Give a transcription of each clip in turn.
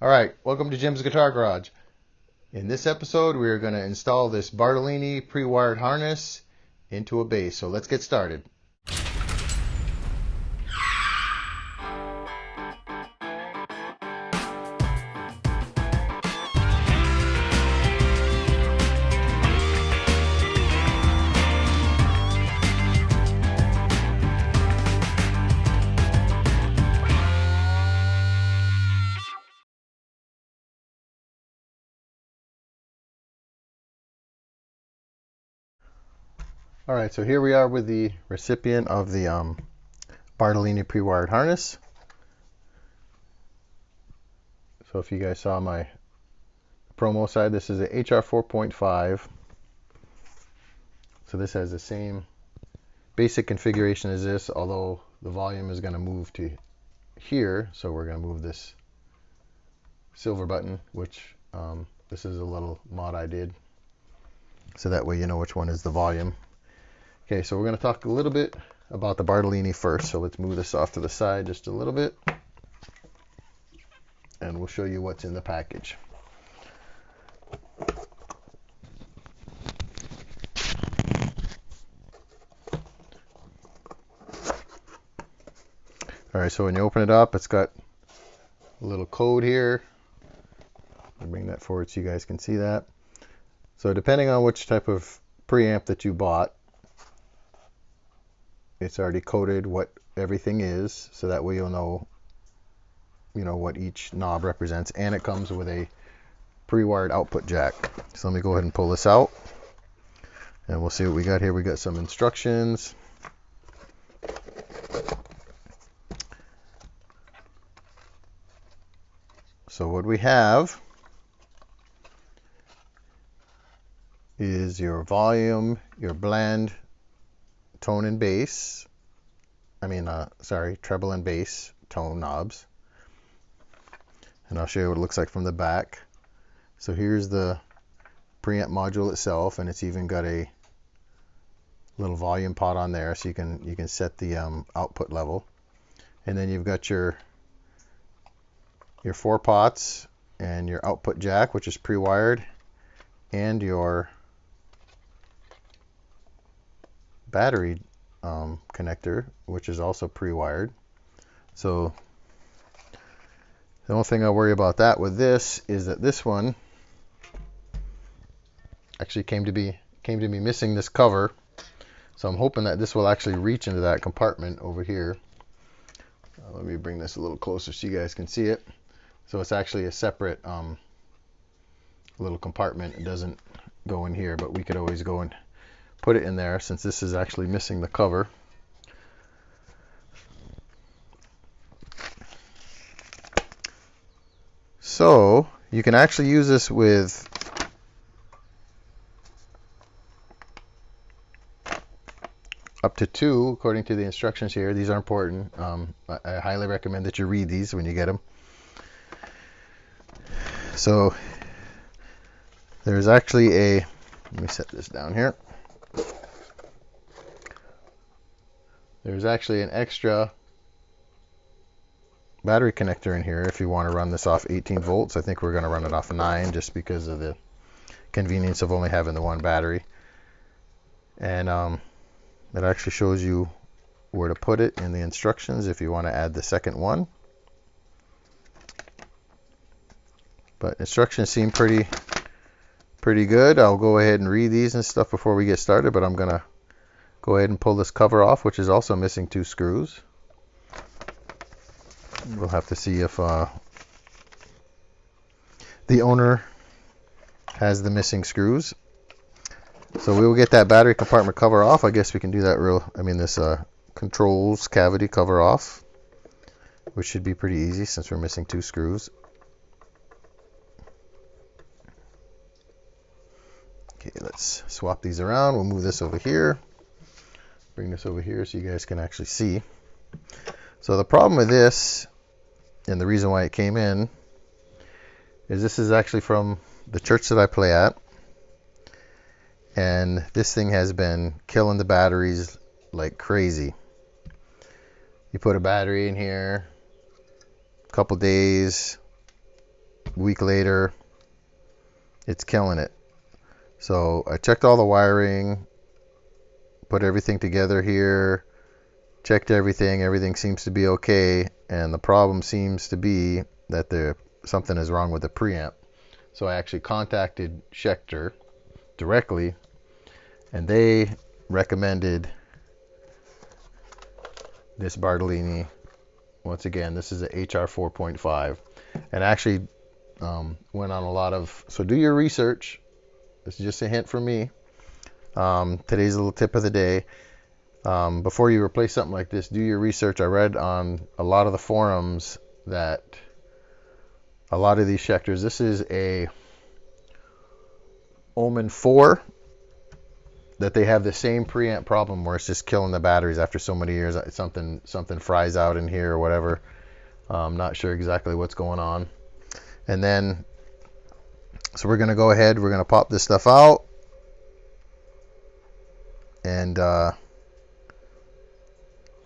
Alright, welcome to Jim's Guitar Garage. In this episode we are going to install this Bartolini pre-wired harness into a bass. So let's get started. Alright, so here we are with the recipient of the Bartolini pre-wired harness. So if you guys saw my promo side, this is a HR 4.5. So this has the same basic configuration as this, although the volume is going to move to here. So we're going to move this silver button, which this is a little mod I did. So that way you know which one is the volume. Okay, so we're going to talk a little bit about the Bartolini first. So let's move this off to the side just a little bit. And we'll show you what's in the package. Alright, so when you open it up, it's got a little code here. I'll bring that forward so you guys can see that. So depending on which type of preamp that you bought, it's already coded what everything is, so that way you'll know, what each knob represents. And it comes with a pre-wired output jack. So let me go ahead and pull this out, and we'll see what we got here. We got some instructions. So what we have is your volume, your blend, tone and bass, treble and bass tone knobs. And I'll show you what it looks like from the back. So here's the preamp module itself, and it's even got a little volume pot on there, so you can set the output level. And then you've got your 4 pots and your output jack, which is pre-wired, and your battery connector, which is also pre-wired. So the only thing I worry about that with this is that this one actually came to be missing this cover. So I'm hoping that this will actually reach into that compartment over here. Let me bring this a little closer so you guys can see it. So it's actually a separate little compartment. It doesn't go in here, but we could always go and put it in there since this is actually missing the cover. So you can actually use this with up to 2, according to the instructions here. These are important. I highly recommend that you read these when you get them. So there's actually let me set this down here. There's actually an extra battery connector in here if you want to run this off 18 volts. I think we're going to run it off 9 just because of the convenience of only having the one battery. And it actually shows you where to put it in the instructions if you want to add the second one. But instructions seem pretty good. I'll go ahead and read these and stuff before we get started, but I'm going to go ahead and pull this cover off, which is also missing 2 screws. We'll have to see if the owner has the missing screws. So we will get that battery compartment cover off. I guess we can do that this controls cavity cover off, which should be pretty easy since we're missing 2 screws. Okay, let's swap these around. We'll move this over here. Bring this over here so you guys can actually see. So the problem with this, and the reason why it came in, is this is actually from the church that I play at. And this thing has been killing the batteries like crazy. You put a battery in here, a couple days, week later, it's killing it. So I checked all the wiring, put everything together here, checked everything. Everything seems to be okay, and the problem seems to be that something is wrong with the preamp. So I actually contacted Schecter directly, and they recommended this Bartolini. Once again, this is a HR 4.5, and actually went on a lot of. So do your research. This is just a hint from me. Today's a little tip of the day. Before you replace something like this, do your research. I read on a lot of the forums that a lot of these Schecters, this is a Omen-4, that they have the same preamp problem where it's just killing the batteries after so many years. Something fries out in here or whatever. I'm not sure exactly what's going on. And then, so we're going to go ahead, we're going to pop this stuff out, and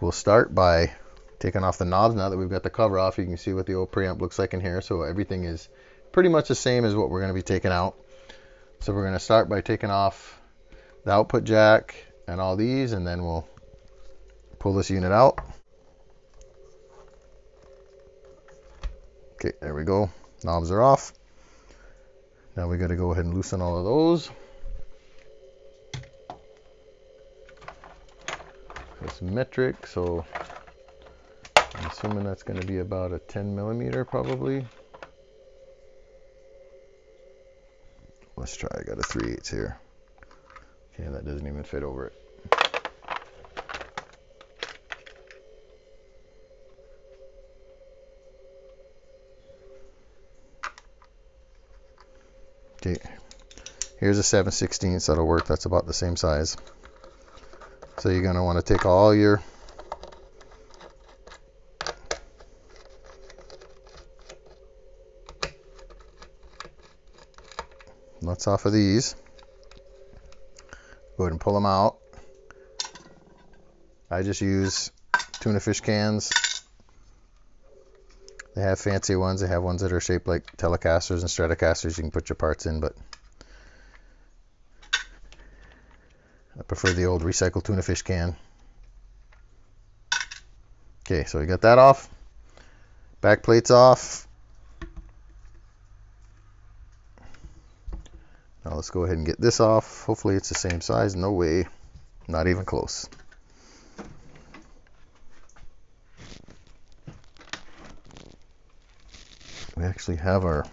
we'll start by taking off the knobs. Now that we've got the cover off, you can see what the old preamp looks like in here. So everything is pretty much the same as what we're going to be taking out. So we're going to start by taking off the output jack and all these, and then we'll pull this unit out. Okay, there we go. Knobs are off. Now we got to go ahead and loosen all of those. It's metric, so I'm assuming that's going to be about a 10 millimeter probably. Let's try. I got a 3/8 here. Okay, that doesn't even fit over it. Okay, here's a 7/16, that'll work. That's about the same size. So you're going to want to take all your nuts off of these. Go ahead and pull them out. I just use tuna fish cans. They have fancy ones. They have ones that are shaped like Telecasters and Stratocasters. You can put your parts in, but I prefer the old recycled tuna fish can. Okay, so we got that off. Back plate's off. Now let's go ahead and get this off. Hopefully it's the same size. No way. Not even close. We actually have our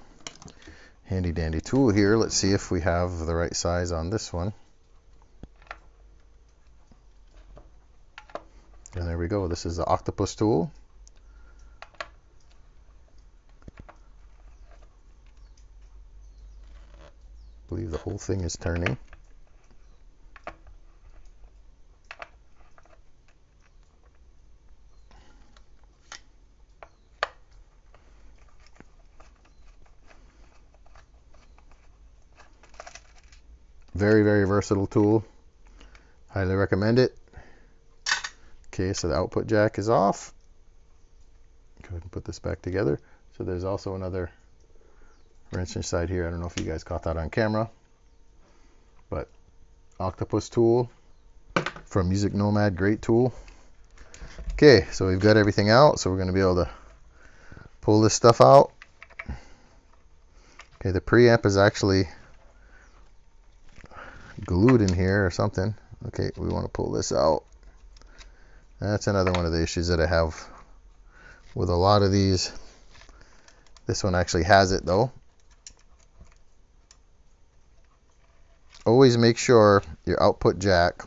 handy dandy tool here. Let's see if we have the right size on this one. And there we go. This is the Octopus Tool. I believe the whole thing is turning. Very, very versatile tool. Highly recommend it. Okay, so the output jack is off. Go ahead and put this back together. So there's also another wrench inside here. I don't know if you guys caught that on camera, but Octopus Tool from Music Nomad, great tool. Okay, so we've got everything out, so we're going to be able to pull this stuff out. Okay, the preamp is actually glued in here or something. Okay, we want to pull this out. That's another one of the issues that I have with a lot of these. This one actually has it though. Always make sure your output jack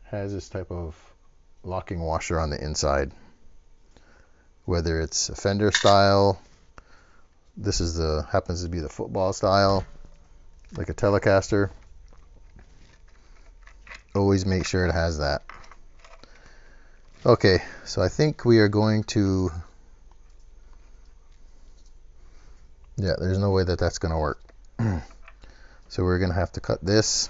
has this type of locking washer on the inside. Whether it's a fender style, this is happens to be the football style, like a Telecaster. Always make sure it has that. Okay, so I think we are going to, yeah, there's no way that that's going to work. So we're going to have to cut this.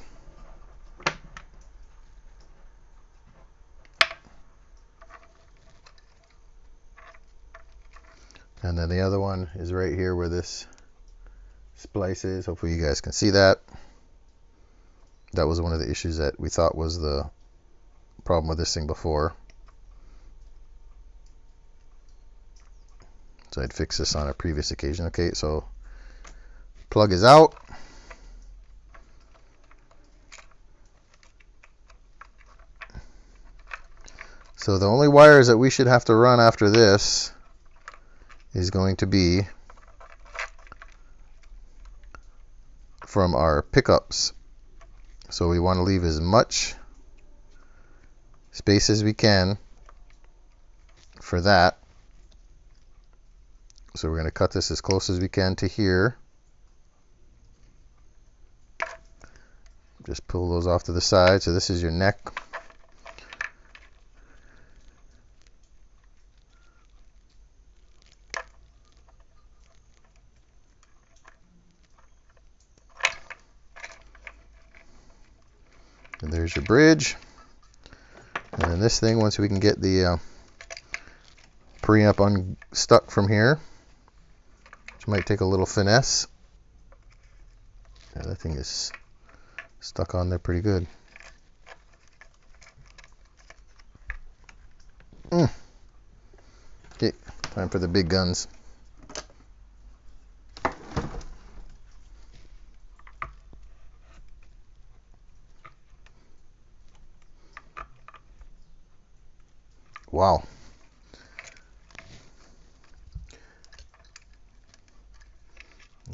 And then the other one is right here where this splice is. Hopefully you guys can see that. That was one of the issues that we thought was the problem with this thing before. So I'd fixed this on a previous occasion. Okay, so plug is out. So the only wires that we should have to run after this is going to be from our pickups. So we want to leave as much space as we can for that. So we're going to cut this as close as we can to here. Just pull those off to the side. So this is your neck. And there's your bridge. And then this thing, once we can get the preamp unstuck from here, which might take a little finesse. Yeah, that thing is stuck on there pretty good. Okay, time for the big guns. Wow.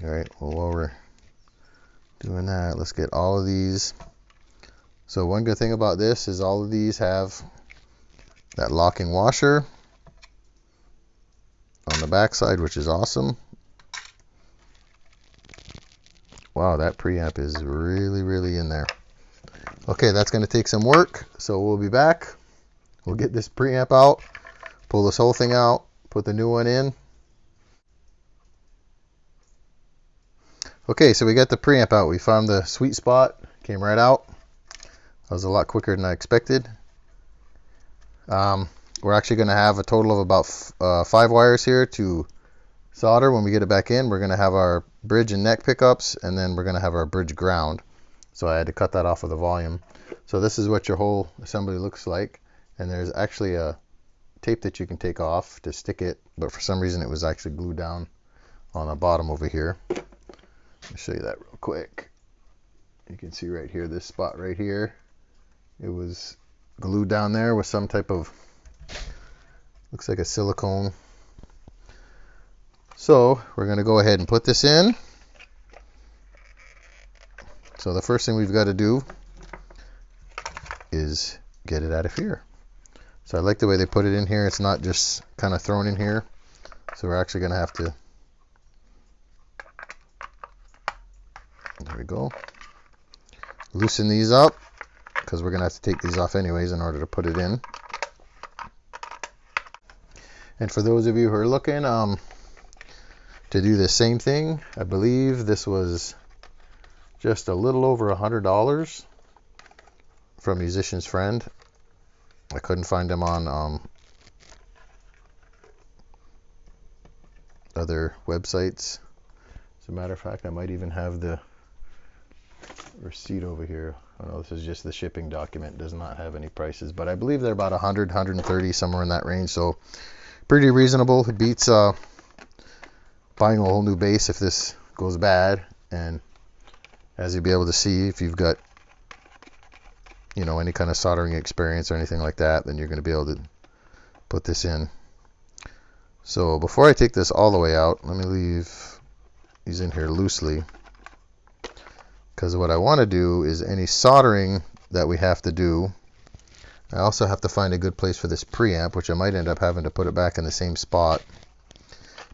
All right, well, while we're doing that, let's get all of these. So one good thing about this is all of these have that locking washer on the back side, which is awesome. Wow, that preamp is really in there. Okay, that's going to take some work, so we'll be back. We'll get this preamp out, pull this whole thing out, put the new one in. Okay, so we got the preamp out. We found the sweet spot, came right out. That was a lot quicker than I expected. We're actually going to have a total of about 5 wires here to solder. When we get it back in, we're going to have our bridge and neck pickups, and then we're going to have our bridge ground. So I had to cut that off of the volume. So this is what your whole assembly looks like. And there's actually a tape that you can take off to stick it, but for some reason it was actually glued down on the bottom over here. Let me show you that real quick. You can see right here, this spot right here, it was glued down there with some type of, looks like a silicone. So we're going to go ahead and put this in. So the first thing we've got to do is get it out of here. So I like the way they put it in here. It's not just kind of thrown in here. So we're actually going to have to, there we go, loosen these up, because we're going to have to take these off anyways in order to put it in. And for those of you who are looking to do the same thing, I believe this was just a little over $100 from Musician's Friend. I couldn't find them on other websites. As a matter of fact, I might even have the receipt over here. Oh no, this is just the shipping document. It does not have any prices, but I believe they're about 100, 130, somewhere in that range. So pretty reasonable. It beats buying a whole new base if this goes bad. And as you'll be able to see, if you've got, you know, any kind of soldering experience or anything like that, then you're going to be able to put this in. So before I take this all the way out, let me leave these in here loosely, because what I want to do is any soldering that we have to do. I also have to find a good place for this preamp, which I might end up having to put it back in the same spot,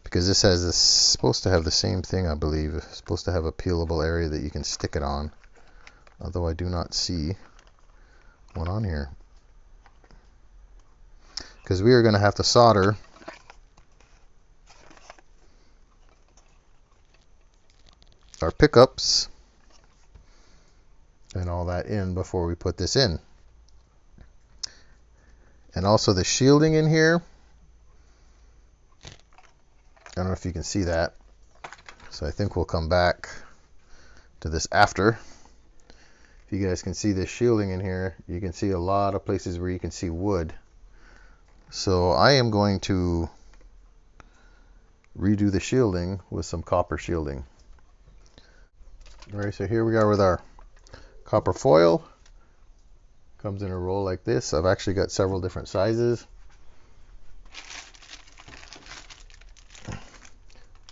because this has this, supposed to have the same thing, I believe. It's supposed to have a peelable area that you can stick it on, although I do not see one on here, because we are going to have to solder our pickups and all that in before we put this in. And also the shielding in here, I don't know if you can see that. So I think we'll come back to this after. If you guys can see this shielding in here, you can see a lot of places where you can see wood. So I am going to redo the shielding with some copper shielding. All right, so here we are with our copper foil. Comes in a roll like this. I've actually got several different sizes.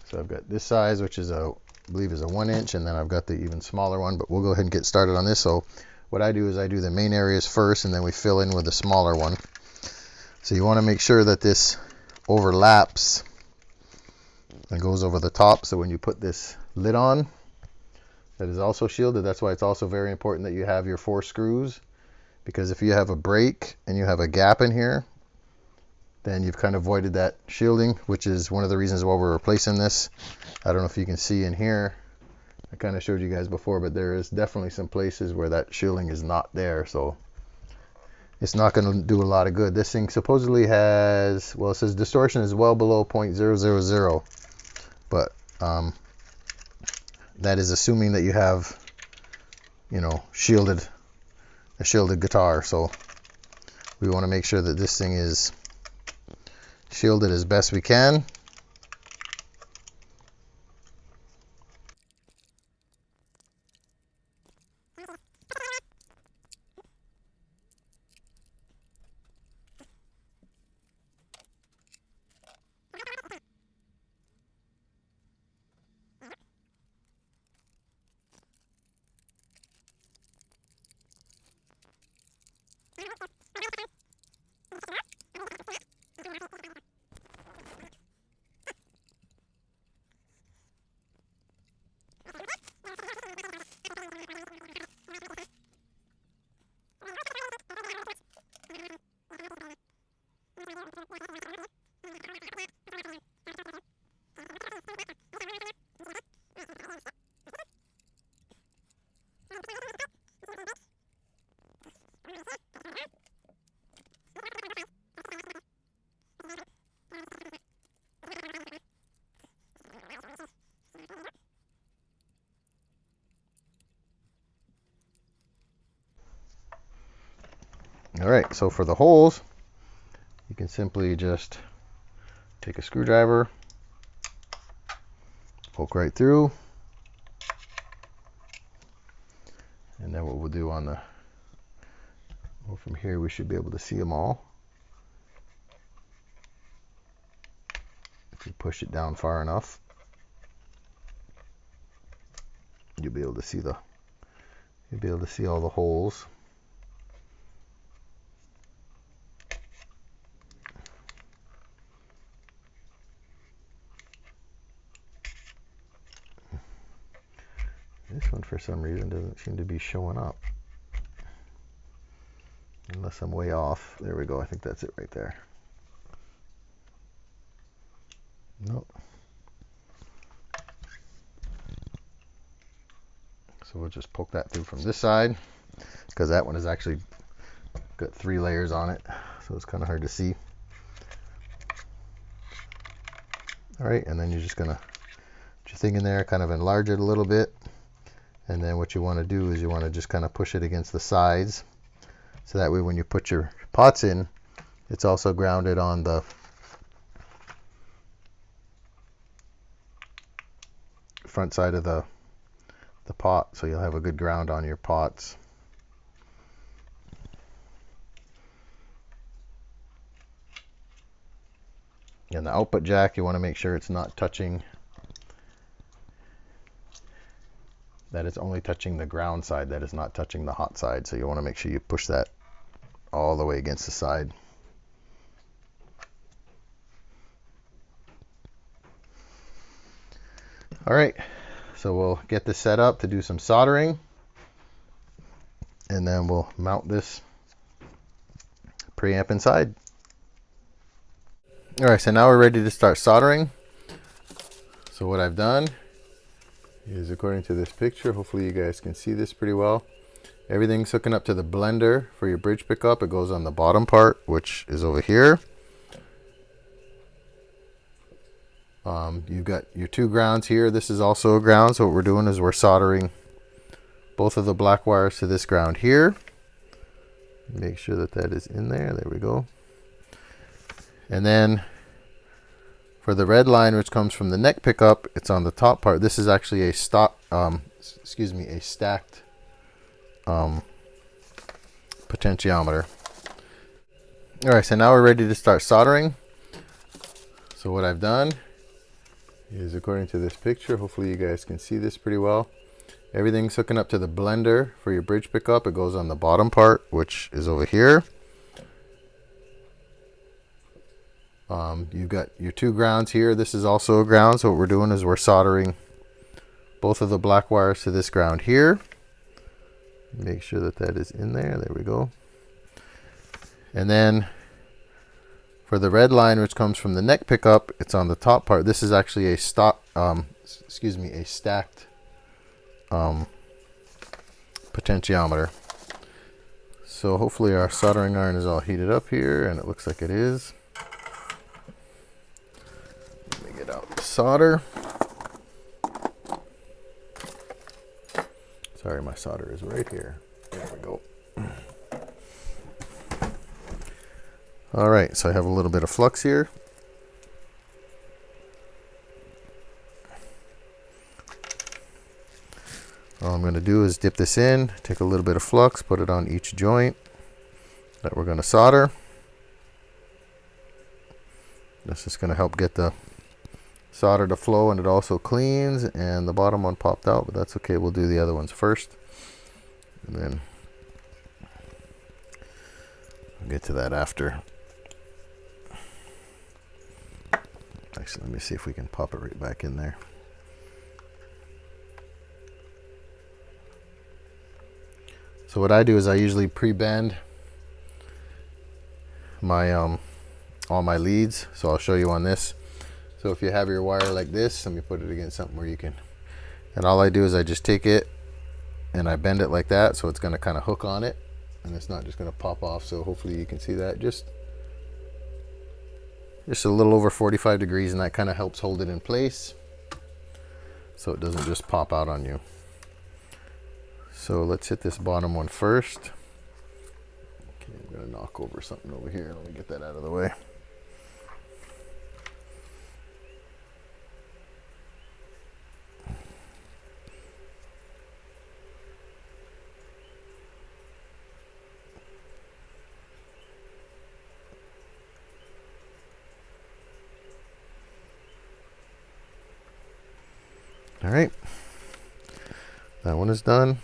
So I've got this size, which is I believe is a 1 inch, and then I've got the even smaller one, but we'll go ahead and get started on this. So what I do is I do the main areas first, and then we fill in with the smaller one. So you want to make sure that this overlaps and goes over the top, so when you put this lid on, that is also shielded. That's why it's also very important that you have your 4 screws, because if you have a break and you have a gap in here, then you've kind of voided that shielding, which is one of the reasons why we're replacing this. I don't know if you can see in here, I kind of showed you guys before, but there is definitely some places where that shielding is not there, so it's not going to do a lot of good. This thing supposedly has, well, it says distortion is well below 0.000, but that is assuming that you have, you know, a shielded guitar. So we want to make sure that this thing is shielded as best we can. All right, so for the holes, you can simply just take a screwdriver, poke right through, and then what we'll do on the, well, from here we should be able to see them all. If you push it down far enough, you'll be able to see all the holes. This one, for some reason, doesn't seem to be showing up. Unless I'm way off. There we go. I think that's it right there. Nope. So we'll just poke that through from this side, because that one has actually got 3 layers on it. So it's kind of hard to see. All right, and then you're just going to put your thing in there, kind of enlarge it a little bit. And then what you want to do is you want to just kind of push it against the sides, so that way when you put your pots in, it's also grounded on the front side of the pot, so you'll have a good ground on your pots. And the output jack, you want to make sure it's not touching, that it's only touching the ground side, that is not touching the hot side. So you want to make sure you push that all the way against the side. All right, so we'll get this set up to do some soldering, and then we'll mount this preamp inside. All right, so now we're ready to start soldering. So what I've done is, according to this picture, hopefully you guys can see this pretty well. Everything's hooking up to the blender for your bridge pickup. It goes on the bottom part, which is over here. You've got your two grounds here. This is also a ground, so what we're doing is we're soldering both of the black wires to this ground here. Make sure that that is in there. There we go. And then for the red line, which comes from the neck pickup, it's on the top part. This is actually a stacked potentiometer. All right, so now we're ready to start soldering. So what I've done is, according to this picture, hopefully you guys can see this pretty well. Everything's hooking up to the blender for your bridge pickup. It goes on the bottom part, which is over here. You've got your two grounds here. This is also a ground, so what we're doing is we're soldering both of the black wires to this ground here. Make sure that that is in there. There we go. And then for the red line, which comes from the neck pickup, it's on the top part. This is actually a stacked potentiometer. So hopefully our soldering iron is all heated up here, and it looks like it is. Let me get out the solder. Sorry, my solder is right here. There we go. All right, so I have a little bit of flux here. All I'm going to do is dip this in, take a little bit of flux, put it on each joint that we're going to solder. This is going to help get the solder to flow, and it also cleans, and the bottom one popped out, but that's okay. We'll do the other ones first, and then we'll get to that after. Actually, let me see if we can pop it right back in there. So what I do is I usually pre-bend my all my leads. So I'll show you on this. So if you have your wire like this, let me put it against something where you can. And all I do is I just take it and I bend it like that, so it's going to kind of hook on it, and it's not just going to pop off. So hopefully you can see that. Just a little over 45 degrees, and that kind of helps hold it in place so it doesn't just pop out on you. So let's hit this bottom one first. Okay, I'm going to knock over something over here. Let me get that out of the way. All right, that one is done.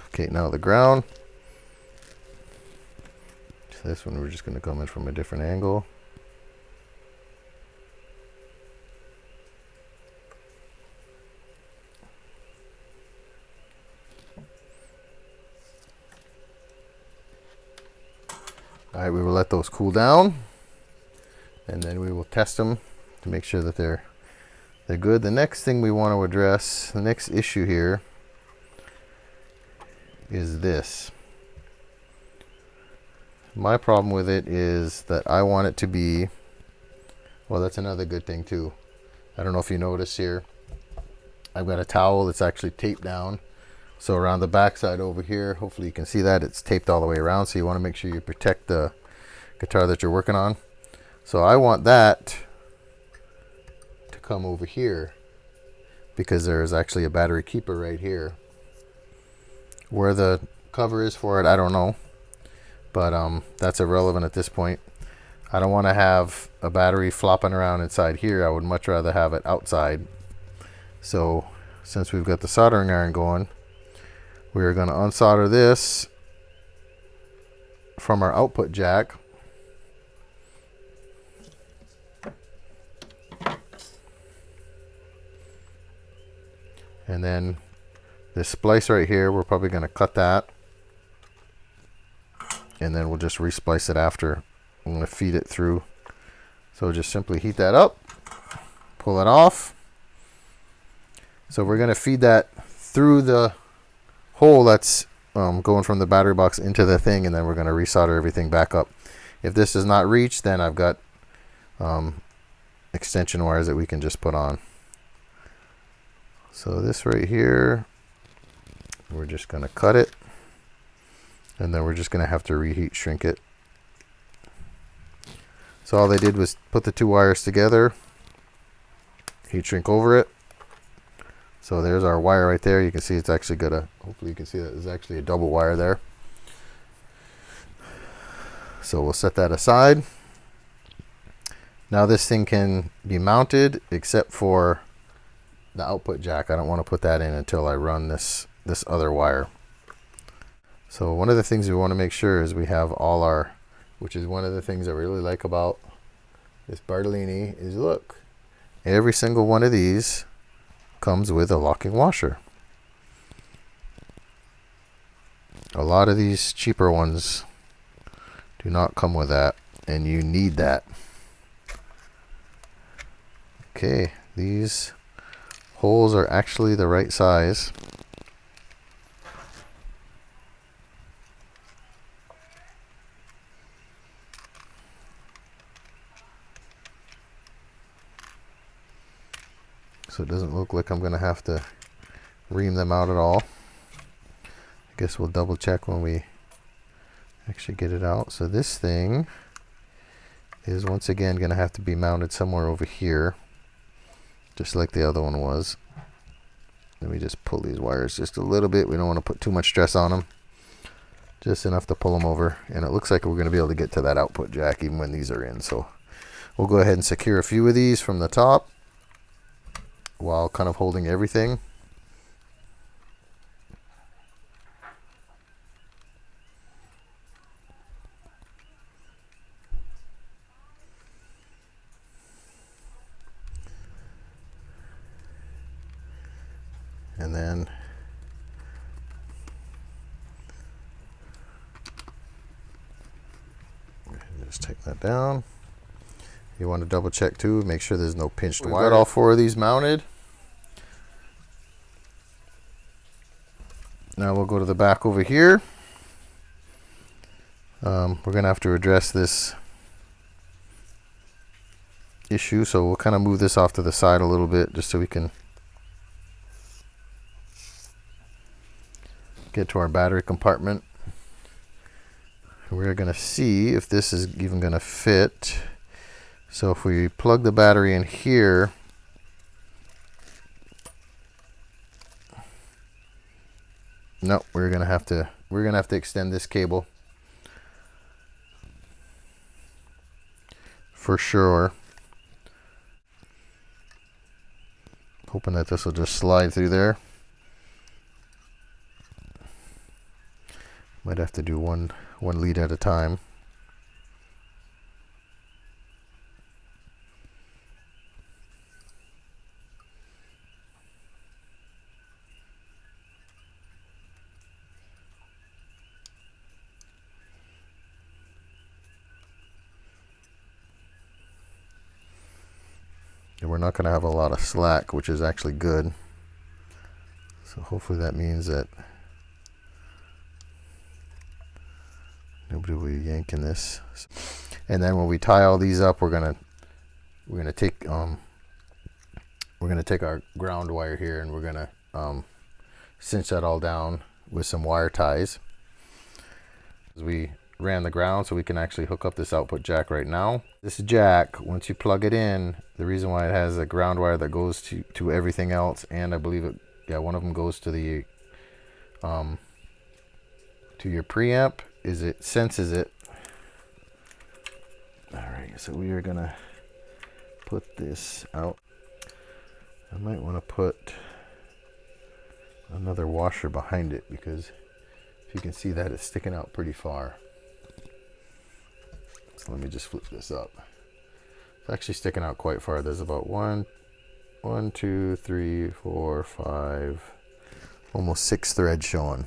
Okay, now the ground. So this one we're just going to come in from a different angle. All right, we will let those cool down, and then we will test them to make sure that they're good. The next thing we want to address, the next issue here, is this. My problem with it is that I want it to be, well, that's another good thing too. I don't know if you notice here, I've got a towel that's actually taped down. So around the back side over here, hopefully you can see that it's taped all the way around. So you want to make sure you protect the guitar that you're working on. So I want that to come over here, because there's actually a battery keeper right here. Where the cover is for it, I don't know, but that's irrelevant at this point. I don't want to have a battery flopping around inside here. I would much rather have it outside. So since we've got the soldering iron going, we're going to unsolder this from our output jack. And then this splice right here, we're probably going to cut that, and then we'll just resplice it after. I'm going to feed it through. So just simply heat that up, pull it off. So we're going to feed that through the hole that's going from the battery box into the thing, and then we're going to resolder everything back up. If this does not reach, then I've got extension wires that we can just put on. So this right here, we're just going to cut it, and then we're just going to have to reheat shrink it. So all they did was put the two wires together, heat shrink over it. So there's our wire right there. You can see it's actually got a, hopefully you can see that there's actually a double wire there. So we'll set that aside. Now this thing can be mounted except for the output jack. I don't want to put that in until I run this other wire. So one of the things we want to make sure is we have all our, which is one of the things I really like about this Bartolini, is look, every single one of these comes with a locking washer. A lot of these cheaper ones do not come with that, and you need that. Okay, these holes are actually the right size. So it doesn't look like I'm going to have to ream them out at all. I guess we'll double check when we actually get it out. So this thing is once again going to have to be mounted somewhere over here, just like the other one was. Let me just pull these wires just a little bit. We don't want to put too much stress on them. Just enough to pull them over. And it looks like we're going to be able to get to that output jack even when these are in. So we'll go ahead and secure a few of these from the top while kind of holding everything. And then just take that down. You want to double check too, make sure there's no pinched wire. We've got all four of these mounted. Now we'll go to the back over here. We're going to have to address this issue, so we'll kind of move this off to the side a little bit just so we can get to our battery compartment. We're going to see if this is even going to fit. So if we plug the battery in here, no, we're going to have to extend this cable for sure. Hoping that this will just slide through there. Might have to do one lead at a time. And we're not going to have a lot of slack, which is actually good. So hopefully that means that nobody will be yanking this. And then when we tie all these up, we're gonna take our ground wire here, and we're gonna cinch that all down with some wire ties. We ran the ground so we can actually hook up this output jack right now. This jack, once you plug it in, the reason why it has a ground wire that goes to everything else, and I believe it, yeah, one of them goes to the to your preamp, is it senses it. All right, so we are gonna put this out. I might want to put another washer behind it, because if you can see that it's sticking out pretty far. So let me just flip this up. It's actually sticking out quite far. There's about 1, 2, 3, 4, 5, almost 6 threads showing.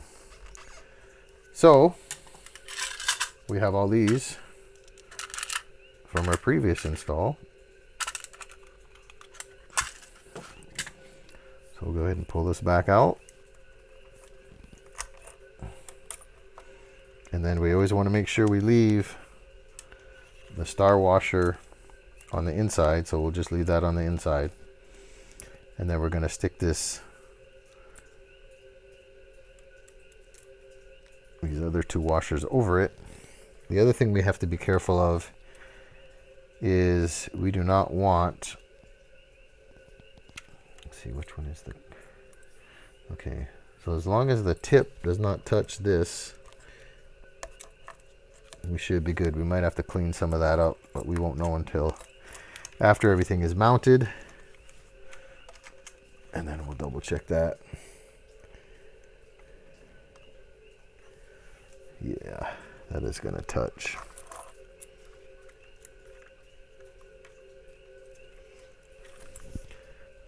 So we have all these from our previous install. So we'll go ahead and pull this back out. And then we always want to make sure we leave the star washer on the inside, so we'll just leave that on the inside. And then we're going to stick these other two washers over it. The other thing we have to be careful of is we do not want, let's see which one is the, okay, so as long as the tip does not touch this, we should be good. We might have to clean some of that up, but we won't know until after everything is mounted, and then we'll double check that. Yeah, that is going to touch.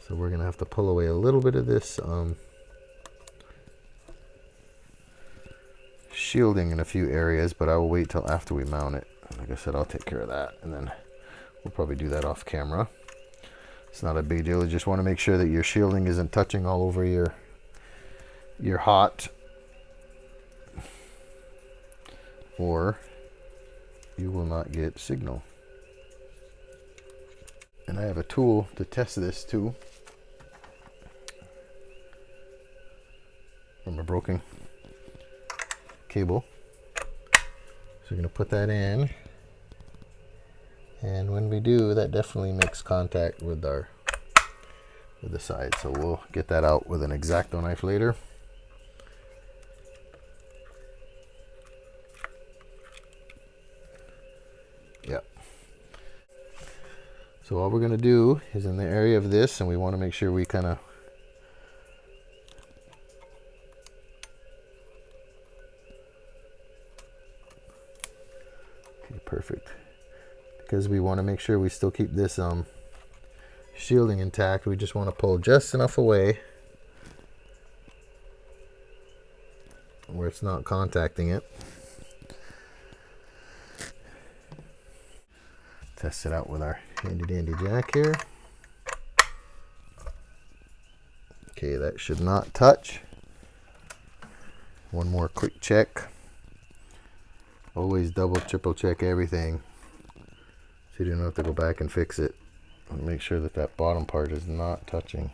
So we're going to have to pull away a little bit of this shielding in a few areas, but I will wait till after we mount it. Like I said, I'll take care of that, and then we'll probably do that off camera. It's not a big deal. You just want to make sure that your shielding isn't touching all over your hot, or you will not get signal. And I have a tool to test this too, from a broken cable. So we're going to put that in, and when we do, that definitely makes contact with the side. So we'll get that out with an X-Acto knife later. Yep. So all we're going to do is in the area of this, and we want to make sure we kind of perfect, because we want to make sure we still keep this shielding intact. We just want to pull just enough away where it's not contacting it. Test it out with our handy dandy jack here. Okay, that should not touch. One more quick check. Always double, triple check everything, so you don't have to go back and fix it. And make sure that that bottom part is not touching.